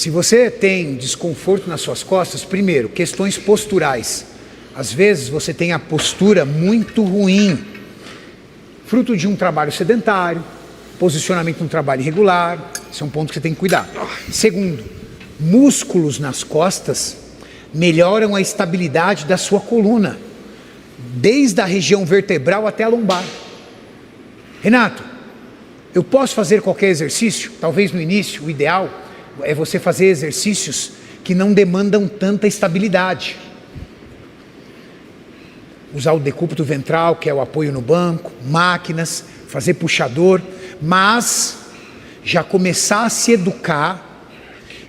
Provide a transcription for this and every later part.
Se você tem desconforto nas suas costas, primeiro, questões posturais. Às vezes você tem a postura muito ruim, fruto de um trabalho sedentário, posicionamento no trabalho irregular. Esse é um ponto que você tem que cuidar. Segundo, músculos nas costas melhoram a estabilidade da sua coluna, desde a região vertebral até a lombar. Renato, eu posso fazer qualquer exercício? Talvez no início, o ideal é você fazer exercícios que não demandam tanta estabilidade. Usar o decúbito ventral, que é o apoio no banco, máquinas, fazer puxador, mas já começar a se educar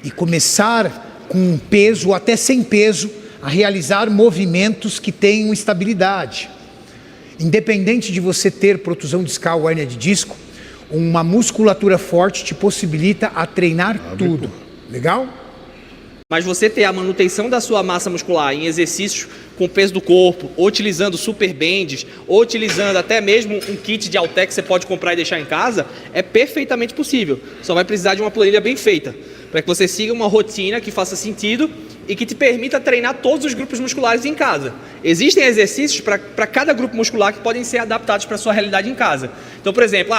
e começar com um peso ou até sem peso a realizar movimentos que tenham estabilidade. Independente de você ter protusão discal ou hérnia de disco, uma musculatura forte te possibilita a treinar tudo. Legal? Mas você ter a manutenção da sua massa muscular em exercícios com o peso do corpo, ou utilizando super bands, ou utilizando até mesmo um kit de halter que você pode comprar e deixar em casa, é perfeitamente possível. Só vai precisar de uma planilha bem feita, para que você siga uma rotina que faça sentido e que te permita treinar todos os grupos musculares em casa. Existem exercícios para cada grupo muscular que podem ser adaptados para a sua realidade em casa. Então, por exemplo,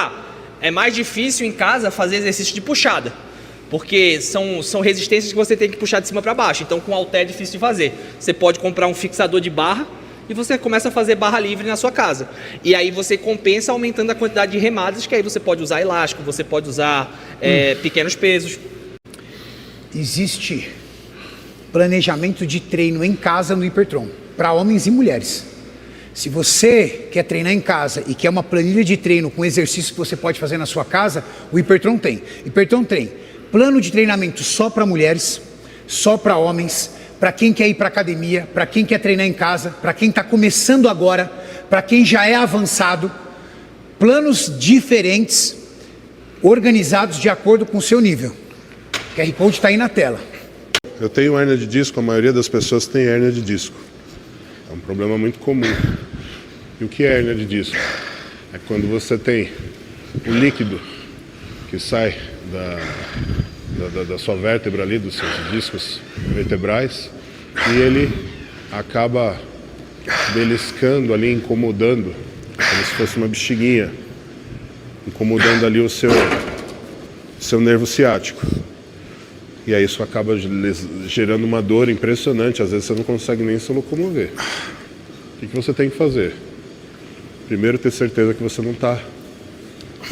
é mais difícil em casa fazer exercício de puxada, porque são resistências que você tem que puxar de cima para baixo. Então, com halter é difícil de fazer. Você pode comprar um fixador de barra e você começa a fazer barra livre na sua casa. E aí você compensa aumentando a quantidade de remadas, que aí você pode usar elástico, você pode usar pequenos pesos. Existe planejamento de treino em casa no Hipertron, para homens e mulheres. Se você quer treinar em casa e quer uma planilha de treino com exercícios que você pode fazer na sua casa, o Hipertron tem. Hipertron tem plano de treinamento só para mulheres, só para homens, para quem quer ir para academia, para quem quer treinar em casa, para quem está começando agora, para quem já é avançado. Planos diferentes, organizados de acordo com o seu nível. O QR Code está aí na tela. Eu tenho hérnia de disco, a maioria das pessoas tem hérnia de disco. É um problema muito comum. E o que é hérnia de disco? É quando você tem o líquido que sai da sua vértebra ali, dos seus discos vertebrais, e ele acaba beliscando ali, incomodando, como se fosse uma bexiguinha, incomodando ali o seu nervo ciático. E aí isso acaba gerando uma dor impressionante, às vezes você não consegue nem se locomover. O que você tem que fazer? Primeiro, ter certeza que você não está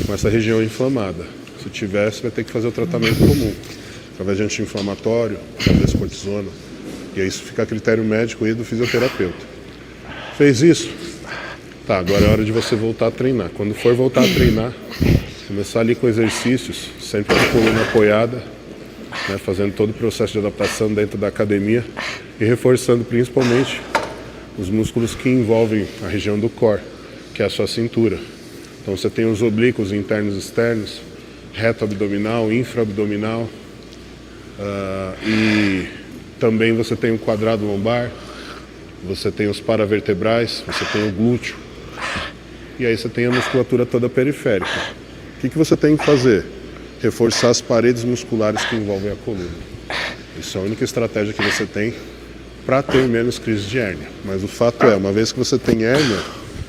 com essa região inflamada. Se tiver, você vai ter que fazer o tratamento comum, através de anti-inflamatório, através de cortisona. E aí isso fica a critério médico e do fisioterapeuta. Fez isso? Tá, agora é hora de você voltar a treinar. Quando for voltar a treinar, começar ali com exercícios, sempre com a coluna apoiada, né, fazendo todo o processo de adaptação dentro da academia e reforçando principalmente os músculos que envolvem a região do core, que é a sua cintura. Então você tem os oblíquos internos e externos, reto abdominal, infraabdominal, e também você tem o quadrado lombar, você tem os paravertebrais, você tem o glúteo, e aí você tem a musculatura toda periférica. O que você tem que fazer? Reforçar as paredes musculares que envolvem a coluna. Isso é a única estratégia que você tem para ter menos crise de hérnia. Mas o fato é, uma vez que você tem hérnia,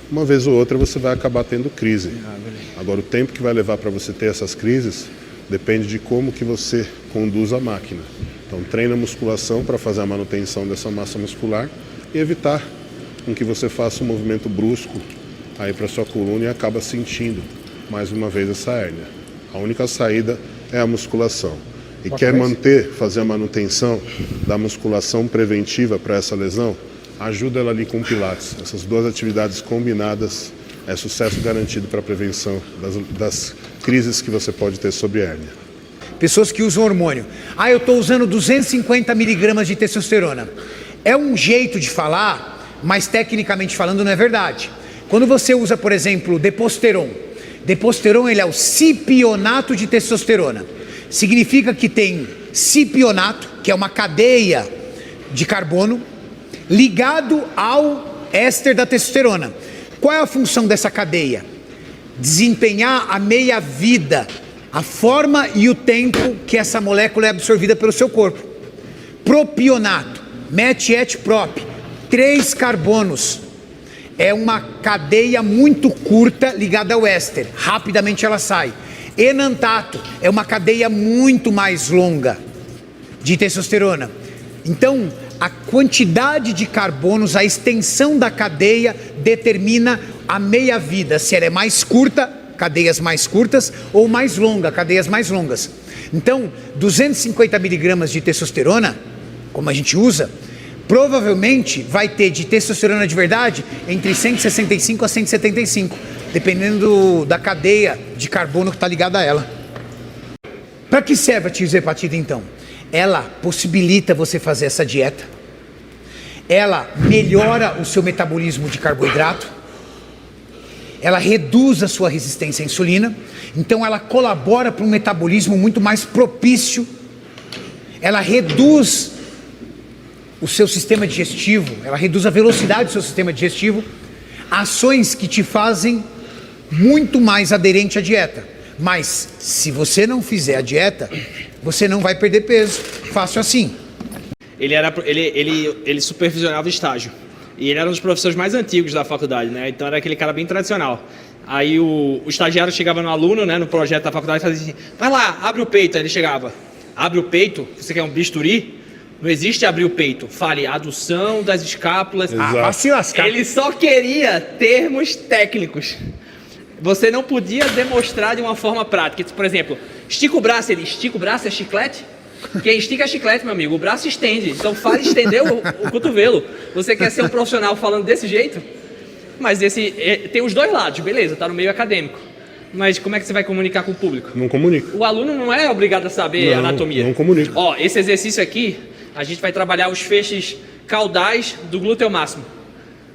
uma vez ou outra você vai acabar tendo crise. Agora, o tempo que vai levar para você ter essas crises depende de como que você conduz a máquina. Então, treina a musculação para fazer a manutenção dessa massa muscular e evitar com que você faça um movimento brusco aí para sua coluna e acaba sentindo mais uma vez essa hérnia. A única saída é a musculação. E quer fazer a manutenção da musculação preventiva para essa lesão, ajuda ela ali com pilates. Essas duas atividades combinadas é sucesso garantido para a prevenção das crises que você pode ter sobre hérnia. Pessoas que usam hormônio. Eu estou usando 250 miligramas de testosterona. É um jeito de falar, mas tecnicamente falando não é verdade. Quando você usa, por exemplo, Deposteron, ele é o cipionato de testosterona. Significa que tem cipionato, que é uma cadeia de carbono, ligado ao éster da testosterona. Qual é a função dessa cadeia? Desempenhar a meia-vida a forma e o tempo que essa molécula é absorvida pelo seu corpo. Propionato, met-et-prop, 3 carbonos. É uma cadeia muito curta ligada ao éster, rapidamente ela sai. Enantato é uma cadeia muito mais longa de testosterona. Então, a quantidade de carbonos, a extensão da cadeia determina a meia-vida, se ela é mais curta, cadeias mais curtas, ou mais longa, cadeias mais longas. Então, 250 miligramas de testosterona, como a gente usa, provavelmente vai ter de testosterona de verdade entre 165 a 175, dependendo da cadeia de carbono que está ligada a ela. Para que serve a tirzepatida então? Ela possibilita você fazer essa dieta, ela melhora o seu metabolismo de carboidrato, ela reduz a sua resistência à insulina, então ela colabora para um metabolismo muito mais propício, ela reduz o seu sistema digestivo, ela reduz a velocidade do seu sistema digestivo, ações que te fazem muito mais aderente à dieta. Mas se você não fizer a dieta, você não vai perder peso, fácil assim. Ele supervisionava o estágio. E ele era um dos professores mais antigos da faculdade, né? Então era aquele cara bem tradicional. Aí o estagiário chegava no aluno, né, no projeto da faculdade, e fazia assim: vai lá, abre o peito. Aí ele chegava: abre o peito? Você quer um bisturi? Não existe abrir o peito. Fale adução das escápulas. Vai se lascar. Ele só queria termos técnicos. Você não podia demonstrar de uma forma prática. Por exemplo, estica o braço. Ele estica o braço, é chiclete? Quem estica é chiclete, meu amigo. O braço estende. Então fale estender o cotovelo. Você quer ser um profissional falando desse jeito? Mas tem os dois lados, beleza, tá no meio acadêmico. Mas como é que você vai comunicar com o público? Não comunica. O aluno não é obrigado a saber anatomia. Não comunica. Ó, esse exercício aqui, a gente vai trabalhar os feixes caudais do glúteo máximo.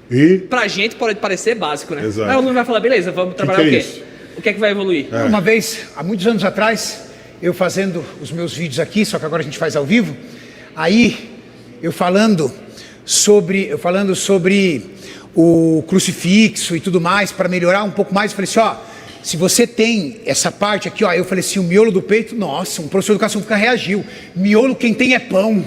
E? Pra gente pode parecer básico, né? Exato. Aí o aluno vai falar, beleza, vamos trabalhar o quê? Isso? O que é que vai evoluir? Uma vez, há muitos anos atrás, eu fazendo os meus vídeos aqui, só que agora a gente faz ao vivo, aí eu falando sobre o crucifixo e tudo mais, para melhorar um pouco mais, eu falei assim, ó, se você tem essa parte aqui, ó, eu falei assim, o miolo do peito, nossa, um professor de educação física reagiu, miolo quem tem é pão,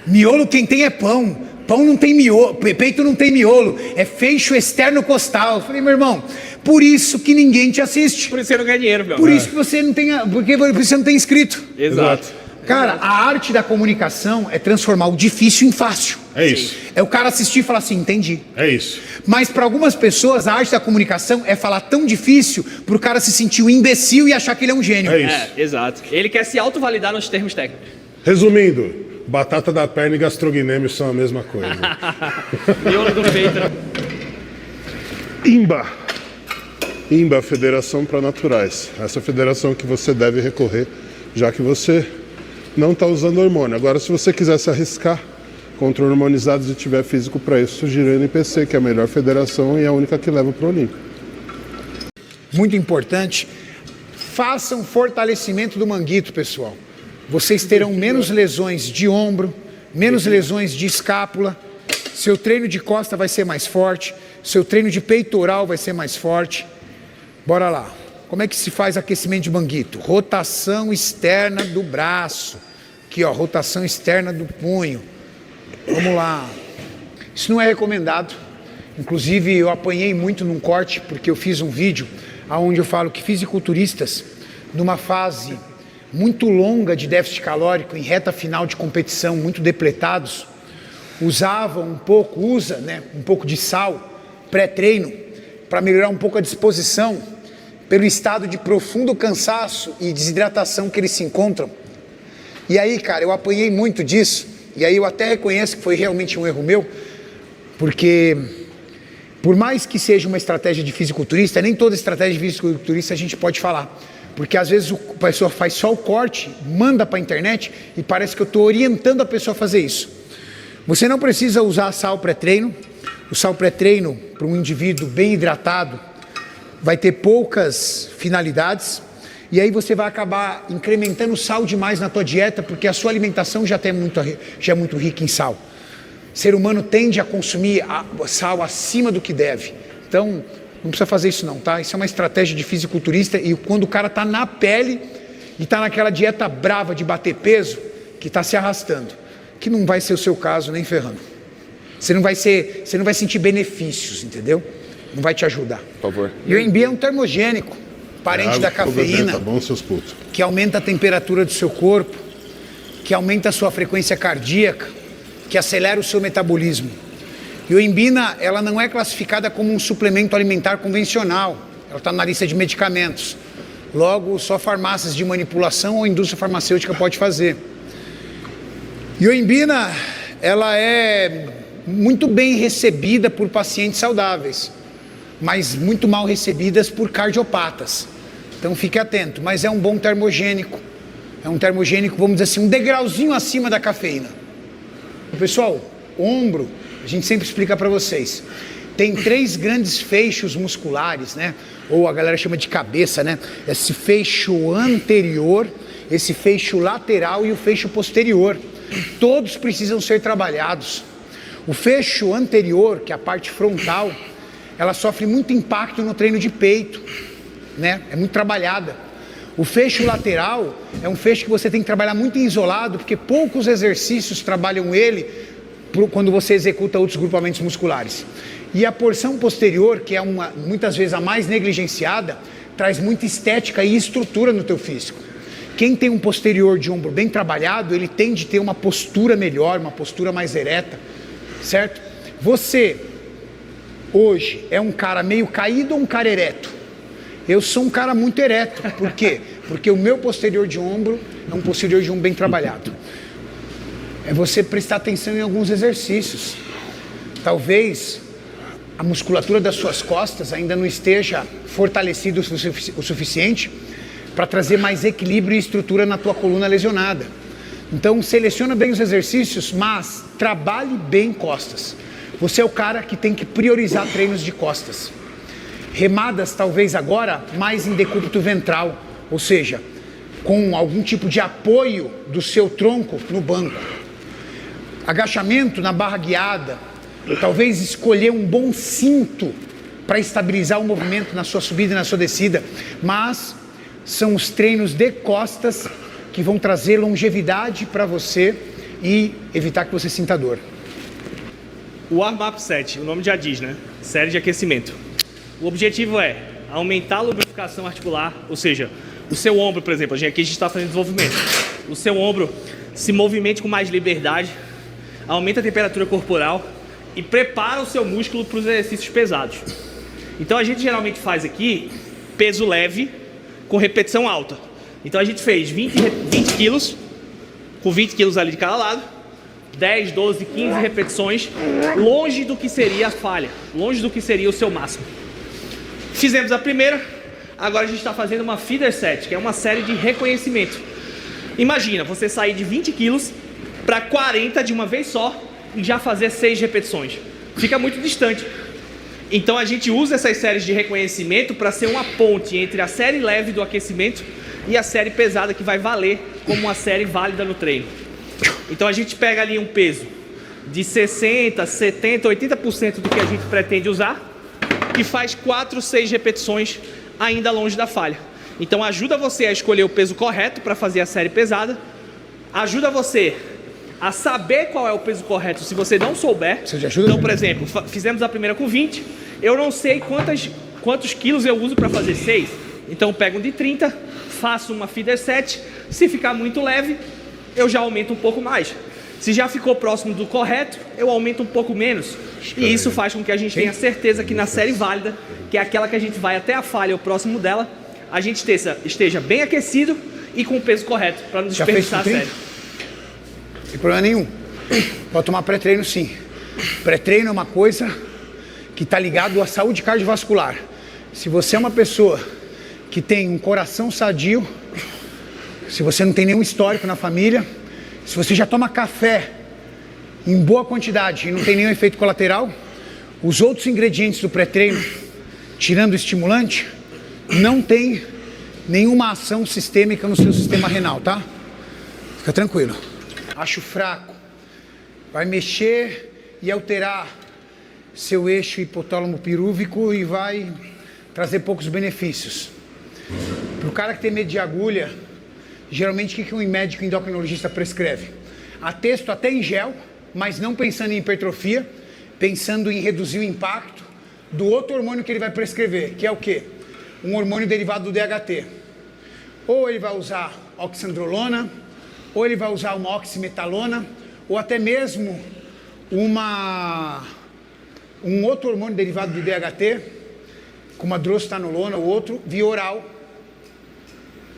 miolo quem tem é pão. Pão não tem miolo, peito não tem miolo, é feixo externo costal. Eu falei, meu irmão, por isso que ninguém te assiste. Por isso você não ganha dinheiro, meu. Por isso que você não tem, porque você não tem inscrito. Exato. Cara, a arte da comunicação é transformar o difícil em fácil. É isso. É o cara assistir e falar assim, entendi. É isso. Mas para algumas pessoas, a arte da comunicação é falar tão difícil pro cara se sentir um imbecil e achar que ele é um gênio. É isso. É, exato. Ele quer se autovalidar nos termos técnicos. Resumindo, batata da perna e gastrognemio são a mesma coisa. Miolo do peito. INBA. INBA, Federação para Naturais. Essa federação que você deve recorrer, já que você não está usando hormônio. Agora, se você quiser se arriscar contra hormonizados e tiver físico para isso, sugiro a NPC, que é a melhor federação e a única que leva para o Olímpico. Muito importante, façam fortalecimento do manguito, pessoal. Vocês terão menos lesões de ombro, menos lesões de escápula, seu treino de costa vai ser mais forte, seu treino de peitoral vai ser mais forte. Bora lá. Como é que se faz aquecimento de manguito? Rotação externa do braço. Aqui, ó, rotação externa do punho. Vamos lá. Isso não é recomendado. Inclusive, eu apanhei muito num corte, porque eu fiz um vídeo onde eu falo que fisiculturistas, numa fase muito longa de déficit calórico, em reta final de competição, muito depletados, usa, né, um pouco de sal, pré-treino, para melhorar um pouco a disposição, pelo estado de profundo cansaço e desidratação que eles se encontram. E aí, cara, eu apanhei muito disso, e aí eu até reconheço que foi realmente um erro meu, porque por mais que seja uma estratégia de fisiculturista, nem toda estratégia de fisiculturista a gente pode falar. Porque às vezes o pessoa faz só o corte, manda para a internet e parece que eu estou orientando a pessoa a fazer isso. Você não precisa usar sal pré-treino. O sal pré-treino para um indivíduo bem hidratado vai ter poucas finalidades. E aí você vai acabar incrementando sal demais na tua dieta, porque a sua alimentação já é muito rica em sal. O ser humano tende a consumir sal acima do que deve. Então, Não precisa fazer isso não, tá? Isso é uma estratégia de fisiculturista e quando o cara tá na pele e tá naquela dieta brava de bater peso, que tá se arrastando, que não vai ser o seu caso nem ferrando. Você não vai sentir benefícios, entendeu? Não vai te ajudar. Por favor. E o Embi é um termogênico, parente da cafeína, Tá bom, seus putos. que aumenta a temperatura do seu corpo, que aumenta a sua frequência cardíaca, que acelera o seu metabolismo. E o Embina, ela não é classificada como um suplemento alimentar convencional. Ela está na lista de medicamentos. Logo, só farmácias de manipulação ou indústria farmacêutica pode fazer. E o Embina, ela é muito bem recebida por pacientes saudáveis, mas muito mal recebidas por cardiopatas. Então fique atento, mas é um bom termogênico. É um termogênico, vamos dizer assim, um degrauzinho acima da cafeína. Pessoal, ombro, a gente sempre explica para vocês. Tem 3 grandes feixos musculares, né? Ou a galera chama de cabeça, né? Esse feixo anterior, esse feixo lateral e o feixo posterior. Todos precisam ser trabalhados. O feixo anterior, que é a parte frontal, ela sofre muito impacto no treino de peito, né? É muito trabalhada. O feixo lateral é um feixo que você tem que trabalhar muito isolado, porque poucos exercícios trabalham ele quando você executa outros grupamentos musculares. E a porção posterior, que é muitas vezes a mais negligenciada, traz muita estética e estrutura no teu físico. Quem tem um posterior de ombro bem trabalhado, ele tende a ter uma postura melhor, uma postura mais ereta, certo? Você, hoje, é um cara meio caído ou um cara ereto? Eu sou um cara muito ereto. Por quê? Porque o meu posterior de ombro é um posterior de ombro bem trabalhado. É você prestar atenção em alguns exercícios. Talvez a musculatura das suas costas ainda não esteja fortalecida o suficiente para trazer mais equilíbrio e estrutura na tua coluna lesionada. Então seleciona bem os exercícios, mas trabalhe bem costas. Você é o cara que tem que priorizar treinos de costas. Remadas talvez agora mais em decúbito ventral, ou seja, com algum tipo de apoio do seu tronco no banco. Agachamento na barra guiada, talvez escolher um bom cinto para estabilizar o movimento na sua subida e na sua descida, mas são os treinos de costas que vão trazer longevidade para você e evitar que você sinta dor. O Warm-Up 7, o nome já diz, né? Série de aquecimento. O objetivo é aumentar a lubrificação articular, ou seja, o seu ombro, por exemplo, aqui a gente está fazendo desenvolvimento. O seu ombro se movimente com mais liberdade, aumenta a temperatura corporal e prepara o seu músculo para os exercícios pesados. Então a gente geralmente faz aqui peso leve com repetição alta. Então a gente fez 20 quilos, com 20 quilos ali de cada lado, 10, 12, 15 repetições, longe do que seria a falha, longe do que seria o seu máximo. Fizemos a primeira, agora a gente está fazendo uma feeder set, que é uma série de reconhecimento. Imagina, você sair de 20 quilos para 40 de uma vez só e já fazer 6 repetições. Fica muito distante. Então a gente usa essas séries de reconhecimento para ser uma ponte entre a série leve do aquecimento e a série pesada que vai valer como uma série válida no treino. Então a gente pega ali um peso de 60, 70, 80% do que a gente pretende usar e faz 4, 6 repetições ainda longe da falha. Então ajuda você a escolher o peso correto para fazer a série pesada, ajuda você a saber qual é o peso correto se você não souber. Então, por exemplo, fizemos a primeira com 20, eu não sei quantos quilos eu uso para fazer 6, então eu pego um de 30, faço uma feeder set, se ficar muito leve, eu já aumento um pouco mais. Se já ficou próximo do correto, eu aumento um pouco menos. E isso faz com que a gente tenha certeza que na série válida, que é aquela que a gente vai até a falha, o próximo dela, a gente esteja bem aquecido e com o peso correto, para não desperdiçar a série. Não tem problema nenhum. Pode tomar pré-treino sim. Pré-treino é uma coisa que está ligado à saúde cardiovascular. Se você é uma pessoa que tem um coração sadio, se você não tem nenhum histórico na família, se você já toma café em boa quantidade e não tem nenhum efeito colateral, os outros ingredientes do pré-treino, tirando o estimulante, não tem nenhuma ação sistêmica no seu sistema renal, tá? Fica tranquilo. Acho fraco. Vai mexer e alterar seu eixo hipotálamo pirúvico e vai trazer poucos benefícios. Para o cara que tem medo de agulha, geralmente o que um médico endocrinologista prescreve? Atesto até em gel, mas não pensando em hipertrofia, pensando em reduzir o impacto do outro hormônio que ele vai prescrever, que é o quê? Um hormônio derivado do DHT. Ou ele vai usar oxandrolona, ou ele vai usar uma oximetalona, ou até mesmo um outro hormônio derivado do DHT, como a drostanolona ou outro, via oral.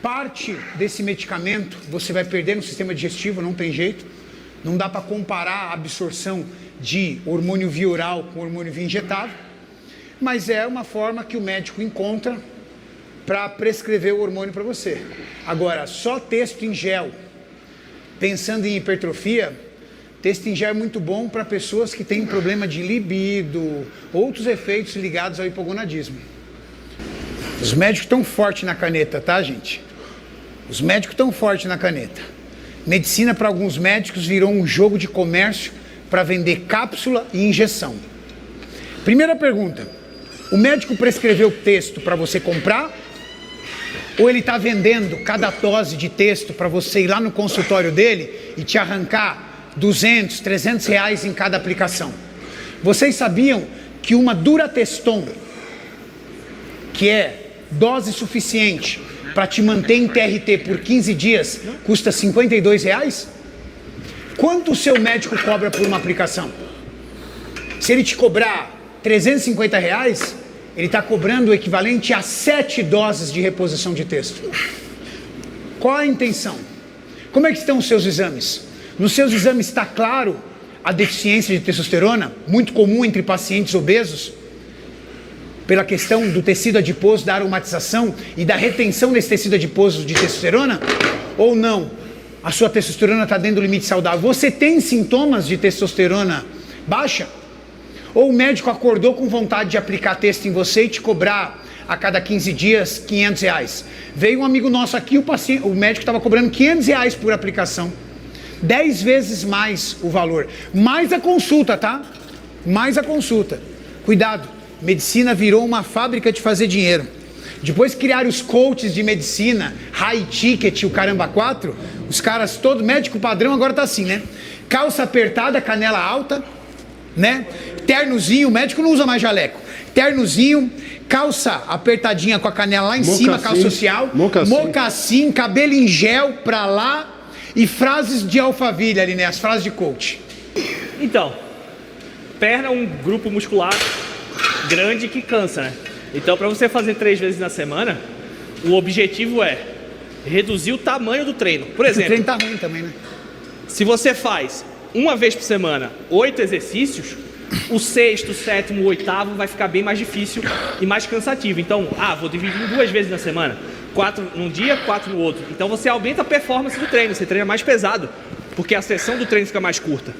Parte desse medicamento você vai perder no sistema digestivo, não tem jeito. Não dá para comparar a absorção de hormônio via oral com hormônio via injetável, mas é uma forma que o médico encontra para prescrever o hormônio para você. Agora, só texto em gel, pensando em hipertrofia, texto em gel é muito bom para pessoas que têm problema de libido, outros efeitos ligados ao hipogonadismo. Os médicos estão fortes na caneta, tá, gente? Os médicos estão fortes na caneta. Medicina, para alguns médicos, virou um jogo de comércio para vender cápsula e injeção. Primeira pergunta: o médico prescreveu o texto para você comprar? Ou ele está vendendo cada dose de texto para você ir lá no consultório dele e te arrancar 200, 300 reais em cada aplicação? Vocês sabiam que uma Durateston, que é dose suficiente para te manter em TRT por 15 dias, custa R$52? Quanto o seu médico cobra por uma aplicação? Se ele te cobrar R$350, ele está cobrando o equivalente a 7 doses de reposição de texto. Qual a intenção? Como é que estão os seus exames? Nos seus exames está claro a deficiência de testosterona, muito comum entre pacientes obesos, pela questão do tecido adiposo, da aromatização e da retenção desse tecido adiposo de testosterona? Ou não? A sua testosterona está dentro do limite saudável. Você tem sintomas de testosterona baixa? Ou o médico acordou com vontade de aplicar texto em você e te cobrar a cada 15 dias R$500? Veio um amigo nosso aqui, o médico estava cobrando R$500 por aplicação. 10 vezes mais o valor. Mais a consulta, tá? Mais a consulta. Cuidado. Medicina virou uma fábrica de fazer dinheiro. Depois criaram os coaches de medicina, high ticket, o caramba 4, os caras todos, médico padrão agora tá assim, né? Calça apertada, canela alta, né? Ternozinho, o médico não usa mais jaleco. Ternozinho, calça apertadinha com a canela lá em cima, calça social, mocassim, cabelo em gel pra lá e frases de Alphaville ali, né? As frases de coach. Então, perna é um grupo muscular grande que cansa, né? Então, para você fazer 3 vezes na semana, o objetivo é reduzir o tamanho do treino. Por exemplo, o treino tá ruim também, né? Se você faz uma vez por semana 8 exercícios, o 6º, 7º, 8º vai ficar bem mais difícil e mais cansativo. Então, vou dividir em 2 vezes na semana, 4 num dia, 4 no outro. Então você aumenta a performance do treino, você treina mais pesado, porque a sessão do treino fica mais curta.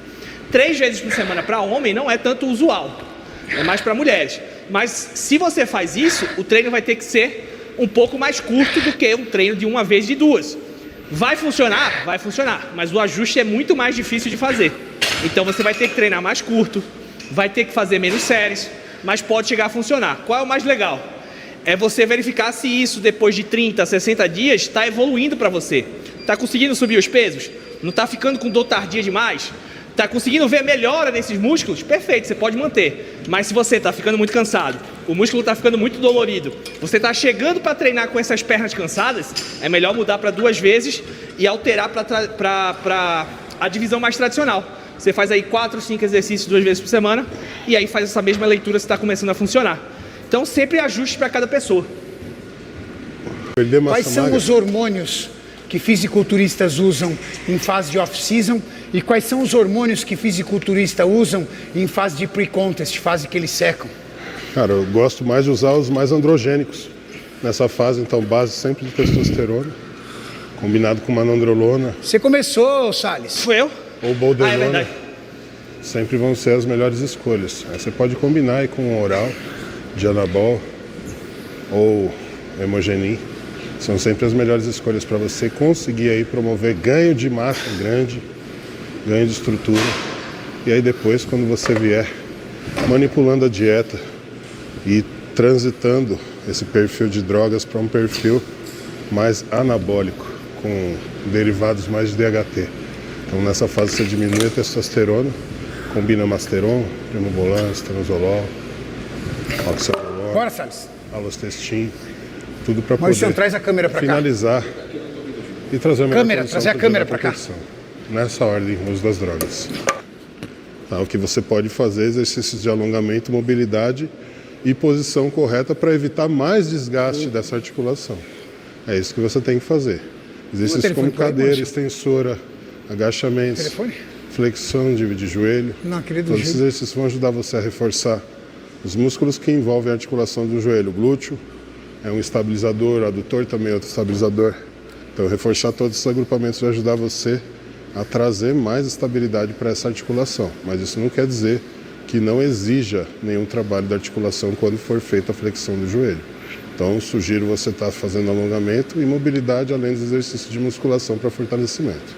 3 vezes por semana para homem não é tanto usual, é mais para mulheres. Mas se você faz isso, o treino vai ter que ser um pouco mais curto do que um treino de 1 vez de 2. Vai funcionar? Vai funcionar, mas o ajuste é muito mais difícil de fazer. Então você vai ter que treinar mais curto, vai ter que fazer menos séries, mas pode chegar a funcionar. Qual é o mais legal? É você verificar se isso depois de 30, 60 dias está evoluindo para você. Está conseguindo subir os pesos? Não está ficando com dor tardia demais? Está conseguindo ver melhora nesses músculos? Perfeito, você pode manter. Mas se você está ficando muito cansado, o músculo está ficando muito dolorido, você está chegando para treinar com essas pernas cansadas, é melhor mudar para 2 vezes e alterar para a divisão mais tradicional. Você faz aí 4, 5 exercícios 2 vezes por semana e aí faz essa mesma leitura se está começando a funcionar. Então sempre ajuste para cada pessoa. Quais são os hormônios que fisiculturistas usam em fase de off-season e quais são os hormônios que fisiculturistas usam em fase de pre-contest, fase que eles secam? Cara, eu gosto mais de usar os mais androgênicos nessa fase, então base sempre de testosterona, combinado com uma nandrolona. Você começou, Salles? Fui eu? Ou boldenona. É verdade. Sempre vão ser as melhores escolhas. Aí você pode combinar aí com o oral, Dianabol ou Hemogenin. São sempre as melhores escolhas para você conseguir aí promover ganho de massa grande, ganho de estrutura. E aí depois, quando você vier manipulando a dieta e transitando esse perfil de drogas para um perfil mais anabólico, com derivados mais de DHT. Então nessa fase você diminui a testosterona, combina Masteron, Primobolan, Stanozolol, Oxandrolol, Bora, Salles. Alostestin, tudo para Maurício, poder traz a câmera pra cá. finalizar e trazer uma melhor Câmera, condição trazer a pro câmera dia da pra cá. competição. Nessa ordem, o uso das drogas. Tá, o que você pode fazer é exercícios de alongamento, mobilidade e posição correta para evitar mais desgaste dessa articulação. É isso que você tem que fazer. Exercícios telefone como por aí, cadeira, Maurício? extensora, agachamentos, Telefone? flexão de joelho. Não, aquele do Todos esses joelho. exercícios vão ajudar você a reforçar os músculos que envolvem a articulação do joelho. O glúteo é um estabilizador, o adutor também é outro estabilizador. Então, reforçar todos esses agrupamentos vai ajudar você a trazer mais estabilidade para essa articulação. Mas isso não quer dizer que não exija nenhum trabalho da articulação quando for feita a flexão do joelho. Então, sugiro você estar fazendo alongamento e mobilidade, além dos exercícios de musculação para fortalecimento.